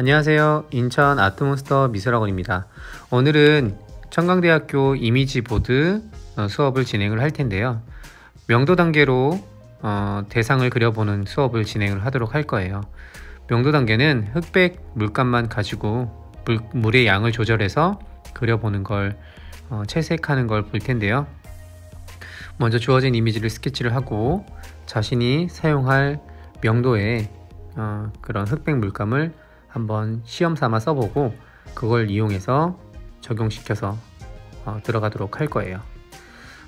안녕하세요. 인천 아트몬스터 미술학원입니다. 오늘은 청강대학교 이미지보드 수업을 진행을 할 텐데요. 명도 단계로 대상을 그려보는 수업을 진행을 하도록 할 거예요. 명도 단계는 흑백 물감만 가지고 물의 양을 조절해서 그려보는 걸 채색하는 걸 볼 텐데요. 먼저 주어진 이미지를 스케치를 하고 자신이 사용할 명도의 그런 흑백 물감을 한번 시험 삼아 써보고 그걸 이용해서 적용시켜서 들어가도록 할 거예요.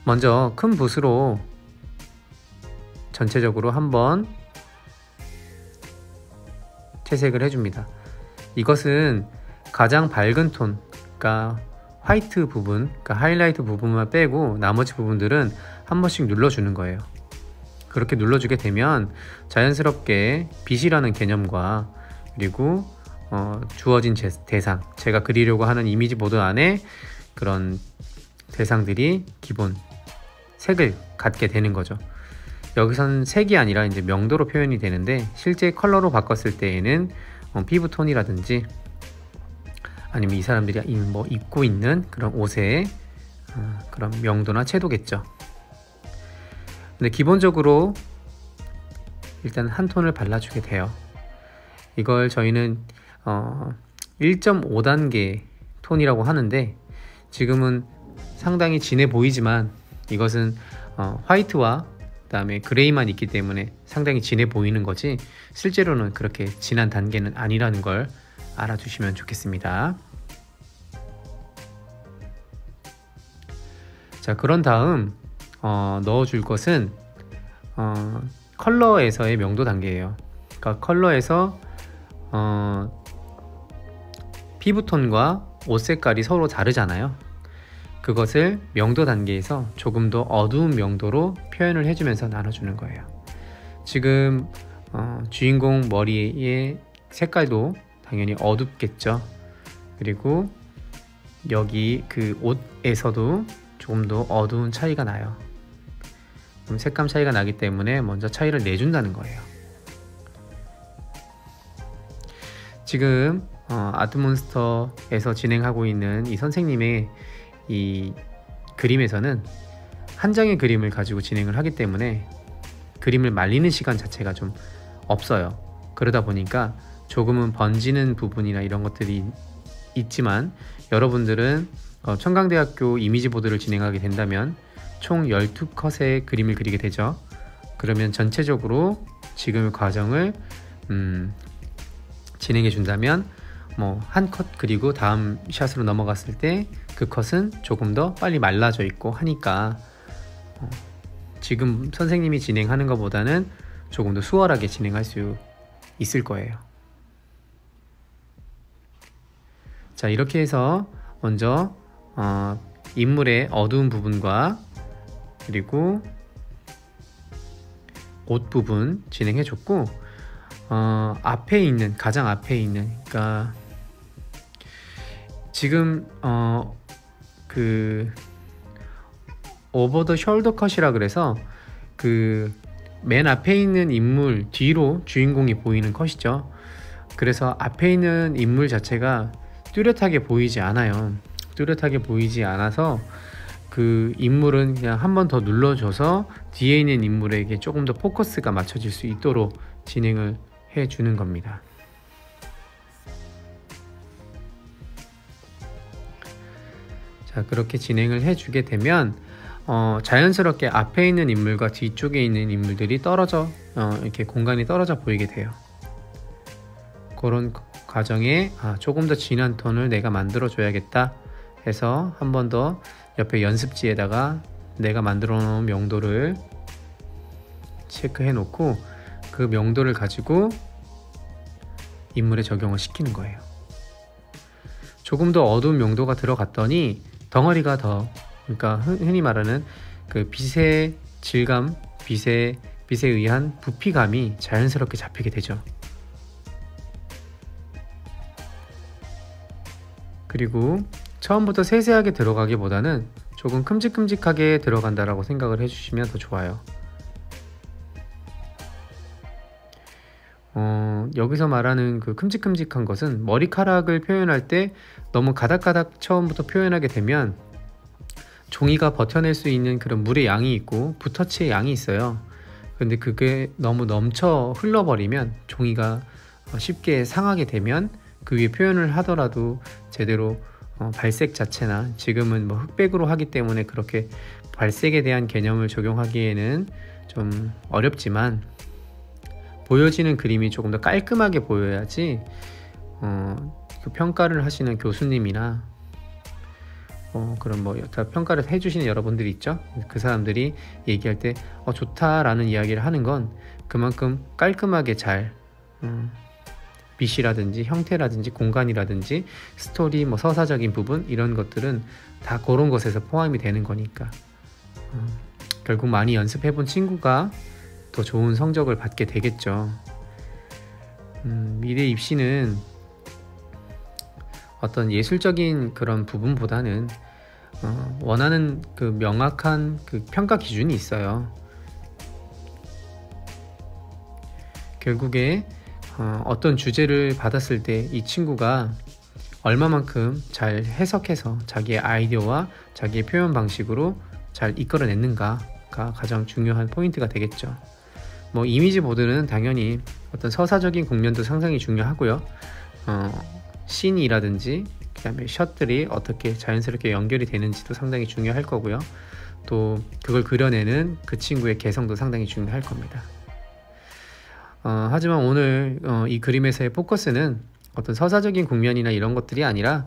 먼저 큰 붓으로 전체적으로 한번 채색을 해줍니다. 이것은 가장 밝은 톤, 그러니까 화이트 부분, 그러니까 하이라이트 부분만 빼고 나머지 부분들은 한 번씩 눌러주는 거예요. 그렇게 눌러주게 되면 자연스럽게 빛이라는 개념과 그리고 주어진 대상, 제가 그리려고 하는 이미지 보드 안에 그런 대상들이 기본 색을 갖게 되는 거죠. 여기선 색이 아니라 이제 명도로 표현이 되는데, 실제 컬러로 바꿨을 때에는 피부톤이라든지 아니면 이 사람들이 입고 있는 그런 옷의 그런 명도나 채도겠죠. 근데 기본적으로 일단 한 톤을 발라주게 돼요. 이걸 저희는 1.5단계 톤이라고 하는데, 지금은 상당히 진해 보이지만 이것은 화이트와 그 다음에 그레이만 있기 때문에 상당히 진해 보이는 거지, 실제로는 그렇게 진한 단계는 아니라는 걸 알아주시면 좋겠습니다. 자, 그런 다음 넣어줄 것은 컬러에서의 명도 단계예요. 그러니까 컬러에서 피부톤과 옷 색깔이 서로 다르잖아요. 그것을 명도 단계에서 조금 더 어두운 명도로 표현을 해주면서 나눠주는 거예요. 지금 주인공 머리의 색깔도 당연히 어둡겠죠. 그리고 여기 그 옷에서도 조금 더 어두운 차이가 나요. 그럼 색감 차이가 나기 때문에 먼저 차이를 내준다는 거예요. 지금 아트몬스터에서 진행하고 있는 이 선생님의 이 그림에서는 한 장의 그림을 가지고 진행을 하기 때문에 그림을 말리는 시간 자체가 좀 없어요. 그러다 보니까 조금은 번지는 부분이나 이런 것들이 있지만, 여러분들은 청강대학교 이미지보드를 진행하게 된다면 총 12컷의 그림을 그리게 되죠. 그러면 전체적으로 지금의 과정을 진행해 준다면 한 컷 그리고 다음 샷으로 넘어갔을 때 그 컷은 조금 더 빨리 말라져 있고 하니까 지금 선생님이 진행하는 것보다는 조금 더 수월하게 진행할 수 있을 거예요. 자, 이렇게 해서 먼저 인물의 어두운 부분과 그리고 옷 부분 진행해 줬고, 앞에 있는, 가장 앞에 있는, 그러니까 지금 그 오버 더 숄더 컷이라 그래서 그 맨 앞에 있는 인물 뒤로 주인공이 보이는 컷이죠. 그래서 앞에 있는 인물 자체가 뚜렷하게 보이지 않아요. 뚜렷하게 보이지 않아서 그 인물은 그냥 한 번 더 눌러줘서 뒤에 있는 인물에게 조금 더 포커스가 맞춰질 수 있도록 진행을 해 주는 겁니다. 자, 그렇게 진행을 해 주게 되면 자연스럽게 앞에 있는 인물과 뒤쪽에 있는 인물들이 떨어져 이렇게 공간이 떨어져 보이게 돼요. 그런 과정에 조금 더 진한 톤을 내가 만들어 줘야겠다 해서 한 번 더 옆에 연습지에다가 내가 만들어 놓은 명도를 체크해 놓고 그 명도를 가지고 인물에 적용을 시키는 거예요. 조금 더 어두운 명도가 들어갔더니 덩어리가 더, 그러니까 흔히 말하는 그 빛의 질감, 빛에 의한 부피감이 자연스럽게 잡히게 되죠. 그리고 처음부터 세세하게 들어가기보다는 조금 큼직큼직하게 들어간다라고 생각을 해주시면 더 좋아요. 여기서 말하는 그 큼직큼직한 것은 머리카락을 표현할 때 너무 가닥가닥 처음부터 표현하게 되면 종이가 버텨낼 수 있는 그런 물의 양이 있고 붓터치의 양이 있어요. 근데 그게 너무 넘쳐 흘러버리면 종이가 쉽게 상하게 되면 그 위에 표현을 하더라도 제대로 발색 자체나 지금은 뭐 흑백으로 하기 때문에 그렇게 발색에 대한 개념을 적용하기에는 좀 어렵지만 보여지는 그림이 조금 더 깔끔하게 보여야지 그 평가를 하시는 교수님이나 그런 뭐 평가를 해주시는 여러분들이 있죠. 그 사람들이 얘기할 때 좋다라는 이야기를 하는 건 그만큼 깔끔하게 잘 빛이라든지 형태라든지 공간이라든지 스토리, 뭐 서사적인 부분 이런 것들은 다 그런 것에서 포함이 되는 거니까 결국 많이 연습해 본 친구가 더 좋은 성적을 받게 되겠죠. 미래 입시는 어떤 예술적인 그런 부분보다는 원하는 그 명확한 그 평가 기준이 있어요. 결국에 어떤 주제를 받았을 때 이 친구가 얼마만큼 잘 해석해서 자기의 아이디어와 자기의 표현 방식으로 잘 이끌어냈는가가 가장 중요한 포인트가 되겠죠. 뭐 이미지 보드는 당연히 어떤 서사적인 국면도 상당히 중요하고요. 씬이라든지 그 다음에 샷들이 어떻게 자연스럽게 연결이 되는지도 상당히 중요할 거고요. 또 그걸 그려내는 그 친구의 개성도 상당히 중요할 겁니다. 하지만 오늘 이 그림에서의 포커스는 어떤 서사적인 국면이나 이런 것들이 아니라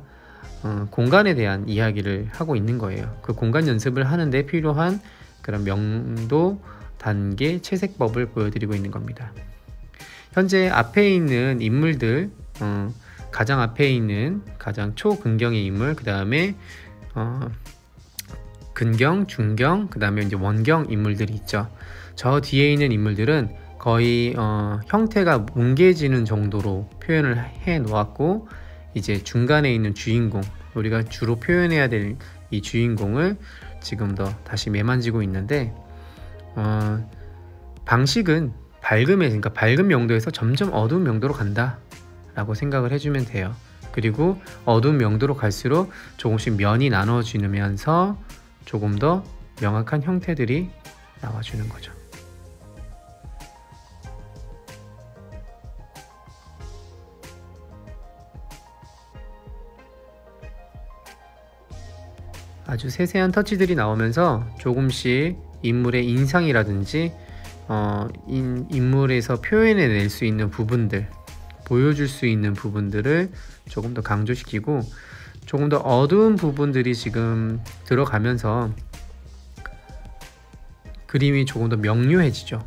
공간에 대한 이야기를 하고 있는 거예요. 그 공간 연습을 하는데 필요한 그런 명도, 단계, 채색법을 보여드리고 있는 겁니다. 현재 앞에 있는 인물들, 가장 앞에 있는 가장 초근경의 인물, 그 다음에 근경, 중경, 그 다음에 이제 원경 인물들이 있죠. 저 뒤에 있는 인물들은 거의 형태가 뭉개지는 정도로 표현을 해 놓았고, 이제 중간에 있는 주인공, 우리가 주로 표현해야 될 이 주인공을 지금 더 다시 매만지고 있는데, 방식은 그러니까 밝은 명도에서 점점 어두운 명도로 간다 라고 생각을 해주면 돼요. 그리고 어두운 명도로 갈수록 조금씩 면이 나눠지면서 조금 더 명확한 형태들이 나와주는 거죠. 아주 세세한 터치들이 나오면서 조금씩 인물의 인상이라든지 인물에서 표현해낼 수 있는 부분들, 보여줄 수 있는 부분들을 조금 더 강조시키고, 조금 더 어두운 부분들이 지금 들어가면서 그림이 조금 더 명료해지죠.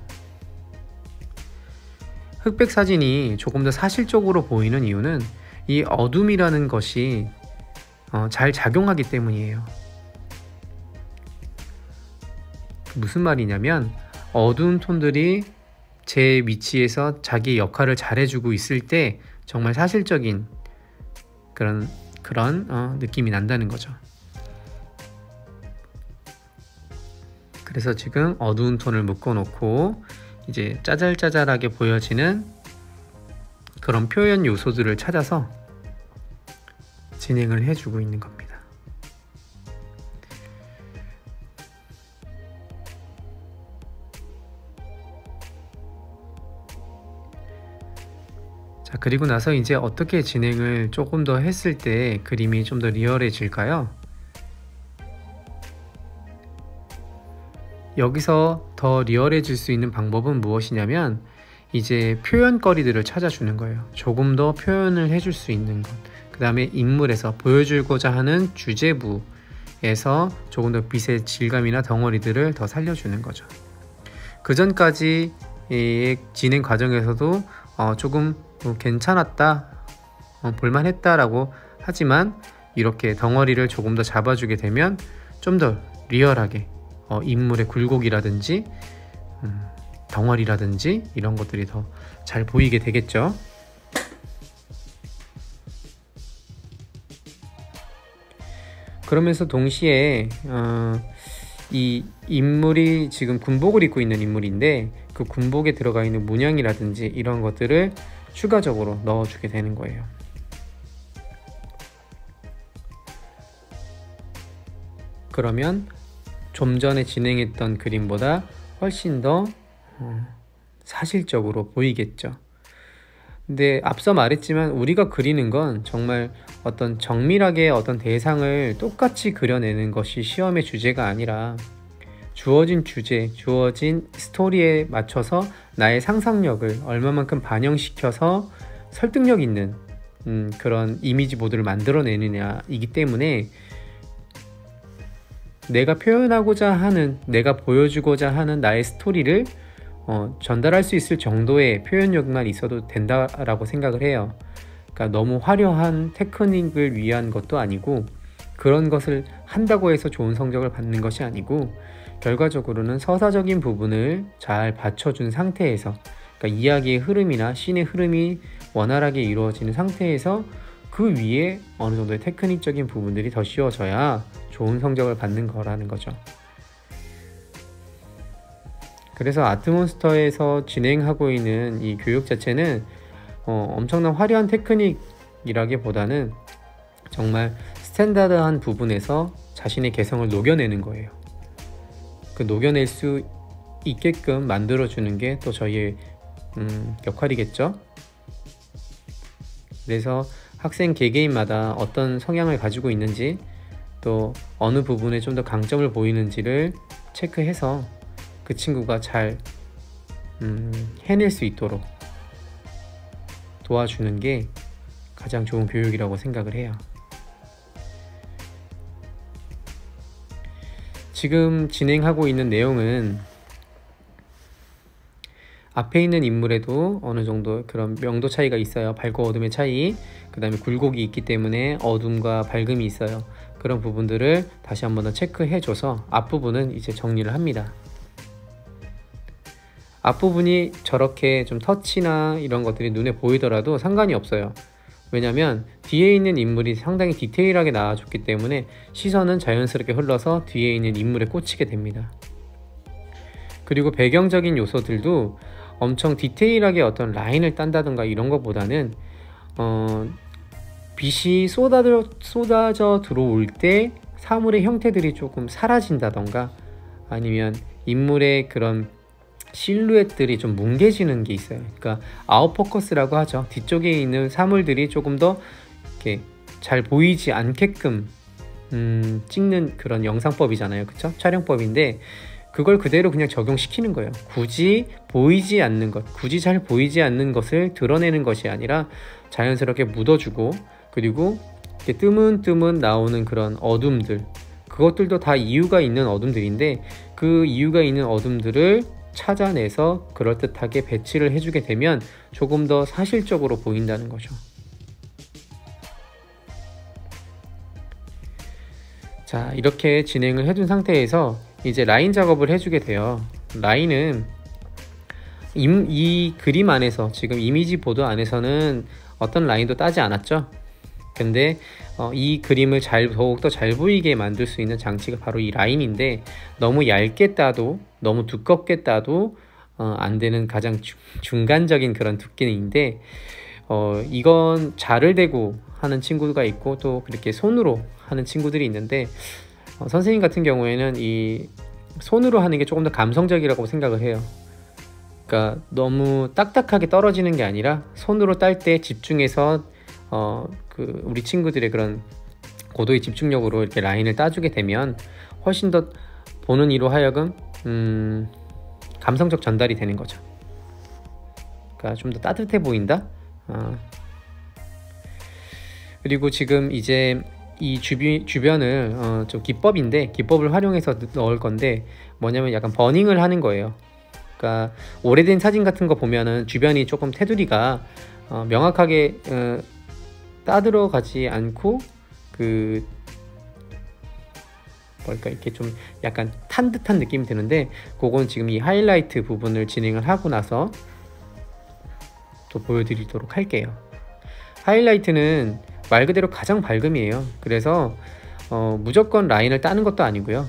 흑백 사진이 조금 더 사실적으로 보이는 이유는 이 어둠이라는 것이 잘 작용하기 때문이에요. 무슨 말이냐면, 어두운 톤들이 제 위치에서 자기 역할을 잘해주고 있을 때 정말 사실적인 그런 느낌이 난다는 거죠. 그래서 지금 어두운 톤을 묶어놓고 이제 짜잘짜잘하게 보여지는 그런 표현 요소들을 찾아서 진행을 해주고 있는 겁니다. 자, 그리고 나서 이제 어떻게 진행을 조금 더 했을 때 그림이 좀 더 리얼해질까요? 여기서 더 리얼해질 수 있는 방법은 무엇이냐면, 이제 표현거리들을 찾아주는 거예요. 조금 더 표현을 해줄 수 있는 것, 그 다음에 인물에서 보여주고자 하는 주제부에서 조금 더 빛의 질감이나 덩어리들을 더 살려주는 거죠. 그 전까지 진행 과정에서도 조금 괜찮았다, 볼만했다 라고 하지만, 이렇게 덩어리를 조금 더 잡아주게 되면 좀 더 리얼하게 인물의 굴곡이라든지 덩어리라든지 이런 것들이 더 잘 보이게 되겠죠. 그러면서 동시에 이 인물이 지금 군복을 입고 있는 인물인데, 그 군복에 들어가 있는 문양이라든지 이런 것들을 추가적으로 넣어주게 되는 거예요. 그러면 좀 전에 진행했던 그림보다 훨씬 더 사실적으로 보이겠죠. 근데 앞서 말했지만 우리가 그리는 건 정말 어떤 정밀하게 어떤 대상을 똑같이 그려내는 것이 시험의 주제가 아니라 주어진 주제, 주어진 스토리에 맞춰서 나의 상상력을 얼마만큼 반영시켜서 설득력 있는 그런 이미지 보드를 만들어내느냐이기 때문에 내가 표현하고자 하는, 내가 보여주고자 하는 나의 스토리를 전달할 수 있을 정도의 표현력만 있어도 된다라고 생각을 해요. 그러니까 너무 화려한 테크닉을 위한 것도 아니고 그런 것을 한다고 해서 좋은 성적을 받는 것이 아니고 결과적으로는 서사적인 부분을 잘 받쳐준 상태에서, 그러니까 이야기의 흐름이나 씬의 흐름이 원활하게 이루어지는 상태에서 그 위에 어느 정도의 테크닉적인 부분들이 더 씌워져야 좋은 성적을 받는 거라는 거죠. 그래서 아트몬스터에서 진행하고 있는 이 교육 자체는 엄청난 화려한 테크닉이라기보다는 정말 스탠다드한 부분에서 자신의 개성을 녹여내는 거예요. 그 녹여낼 수 있게끔 만들어주는 게 또 저희의 역할이겠죠. 그래서 학생 개개인마다 어떤 성향을 가지고 있는지, 또 어느 부분에 좀 더 강점을 보이는지를 체크해서 그 친구가 잘 해낼 수 있도록 도와주는 게 가장 좋은 교육이라고 생각을 해요. 지금 진행하고 있는 내용은 앞에 있는 인물에도 어느 정도 그런 명도 차이가 있어요. 밝고 어둠의 차이, 그 다음에 굴곡이 있기 때문에 어둠과 밝음이 있어요. 그런 부분들을 다시 한번 더 체크해줘서 앞부분은 이제 정리를 합니다. 앞부분이 저렇게 좀 터치나 이런 것들이 눈에 보이더라도 상관이 없어요. 왜냐면 뒤에 있는 인물이 상당히 디테일하게 나와줬기 때문에 시선은 자연스럽게 흘러서 뒤에 있는 인물에 꽂히게 됩니다. 그리고 배경적인 요소들도 엄청 디테일하게 어떤 라인을 딴다던가 이런 것보다는 빛이 쏟아져 들어올 때 사물의 형태들이 조금 사라진다던가 아니면 인물의 그런 실루엣들이 좀 뭉개지는 게 있어요. 그러니까 아웃포커스라고 하죠. 뒤쪽에 있는 사물들이 조금 더 이렇게 잘 보이지 않게끔 찍는 그런 영상법이잖아요. 그쵸? 촬영법인데 그걸 그대로 그냥 적용시키는 거예요. 굳이 보이지 않는 것, 굳이 잘 보이지 않는 것을 드러내는 것이 아니라 자연스럽게 묻어주고, 그리고 이렇게 뜨문뜨문 나오는 그런 어둠들, 그것들도 다 이유가 있는 어둠들인데 그 이유가 있는 어둠들을 찾아내서 그럴듯하게 배치를 해주게 되면 조금 더 사실적으로 보인다는 거죠. 자, 이렇게 진행을 해둔 상태에서 이제 라인 작업을 해주게 돼요. 라인은 이 그림 안에서, 지금 이미지 보드 안에서는 어떤 라인도 따지 않았죠. 근데 이 그림을 더욱더 잘 보이게 만들 수 있는 장치가 바로 이 라인인데, 너무 얇게 따도 너무 두껍게 따도 안 되는 가장 중간적인 그런 두께인데, 이건 자를 대고 하는 친구가 있고 또 그렇게 손으로 하는 친구들이 있는데, 선생님 같은 경우에는 이 손으로 하는 게 조금 더 감성적이라고 생각을 해요. 그러니까 너무 딱딱하게 떨어지는 게 아니라 손으로 딸 때 집중해서 우리 친구들의 그런 고도의 집중력으로 이렇게 라인을 따주게 되면 훨씬 더 보는 이로 하여금 감성적 전달이 되는 거죠. 그러니까 좀 더 따뜻해 보인다. 그리고 지금 이제 이 주변을 좀 기법을 활용해서 넣을 건데, 뭐냐면 약간 버닝을 하는 거예요. 그러니까 오래된 사진 같은 거 보면은 주변이 조금 테두리가 명확하게 따들어가지 않고 이렇게 좀 약간 탄 듯한 느낌이 드는데, 그건 지금 이 하이라이트 부분을 진행을 하고 나서 또 보여드리도록 할게요. 하이라이트는 말 그대로 가장 밝음이에요. 그래서 무조건 라인을 따는 것도 아니고요.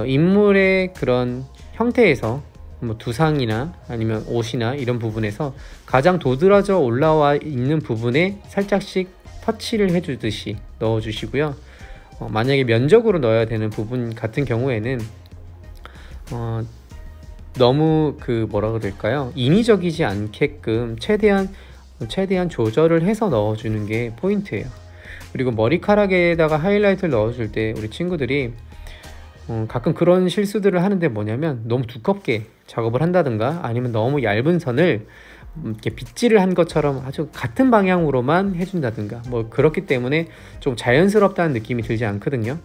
인물의 그런 형태에서 뭐 두상이나 아니면 옷이나 이런 부분에서 가장 도드라져 올라와 있는 부분에 살짝씩 터치를 해주듯이 넣어주시고요. 만약에 면적으로 넣어야 되는 부분 같은 경우에는 너무 뭐라고 될까요? 인위적이지 않게끔 최대한 조절을 해서 넣어주는 게 포인트예요. 그리고 머리카락에다가 하이라이트를 넣어줄 때 우리 친구들이 가끔 그런 실수들을 하는데 뭐냐면 너무 두껍게 작업을 한다든가 아니면 너무 얇은 선을 이렇게 빗질을 한 것처럼 아주 같은 방향으로만 해준다든가 뭐 그렇기 때문에 좀 자연스럽다는 느낌이 들지 않거든요.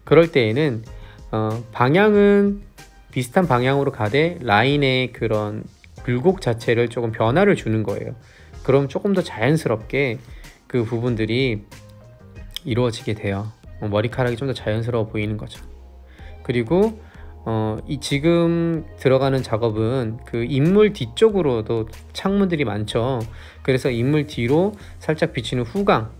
그럴 때에는 방향은 비슷한 방향으로 가되 라인의 그런 굴곡 자체를 조금 변화를 주는 거예요. 그럼 조금 더 자연스럽게 그 부분들이 이루어지게 돼요. 머리카락이 좀 더 자연스러워 보이는 거죠. 그리고 이 지금 들어가는 작업은 그 인물 뒤쪽으로도 창문들이 많죠. 그래서 인물 뒤로 살짝 비치는 후광,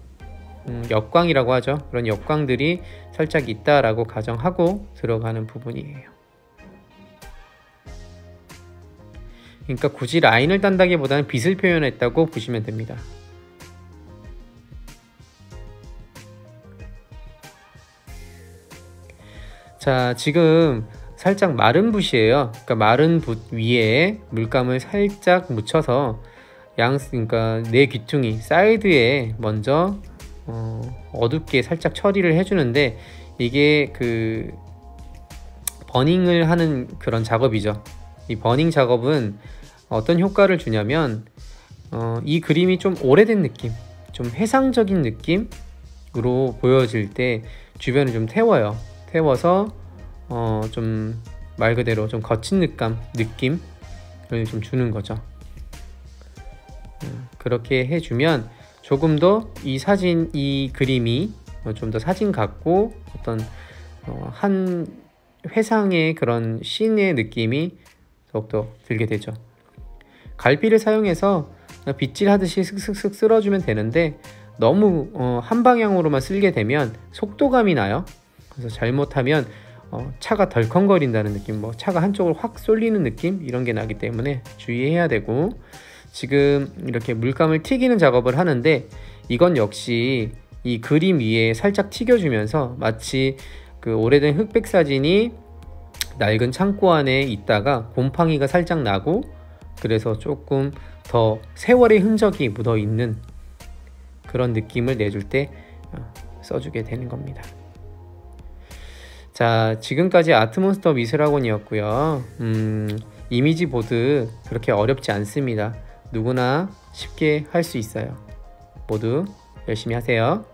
역광이라고 하죠. 그런 역광들이 살짝 있다라고 가정하고 들어가는 부분이에요. 그러니까 굳이 라인을 딴다기보다는 빛을 표현했다고 보시면 됩니다. 자, 지금 살짝 마른 붓이에요. 그러니까 마른 붓 위에 물감을 살짝 묻혀서 그러니까 내 귀퉁이 사이드에 먼저 어둡게 살짝 처리를 해주는데 이게 버닝을 하는 그런 작업이죠. 이 버닝 작업은 어떤 효과를 주냐면 이 그림이 좀 오래된 느낌, 좀 회상적인 느낌으로 보여질 때 주변을 좀 태워서 좀 말 그대로 좀 거친 느낌을 좀 주는 거죠. 그렇게 해주면 조금 더 이 그림이 좀 더 사진 같고 어떤 한 회상의 그런 씬의 느낌이 더욱더 들게 되죠. 갈비를 사용해서 빗질 하듯이 슥슥슥 쓸어주면 되는데 너무 한 방향으로만 쓸게 되면 속도감이 나요. 그래서 잘못하면 차가 덜컹거린다는 느낌, 차가 한쪽으로 확 쏠리는 느낌 이런 게 나기 때문에 주의해야 되고, 지금 이렇게 물감을 튀기는 작업을 하는데 이건 역시 이 그림 위에 살짝 튀겨주면서 마치 그 오래된 흑백 사진이 낡은 창고 안에 있다가 곰팡이가 살짝 나고 그래서 조금 더 세월의 흔적이 묻어 있는 그런 느낌을 내줄 때 써주게 되는 겁니다. 자, 지금까지 아트몬스터 미술학원이었고요. 이미지 보드 그렇게 어렵지 않습니다. 누구나 쉽게 할 수 있어요. 모두 열심히 하세요.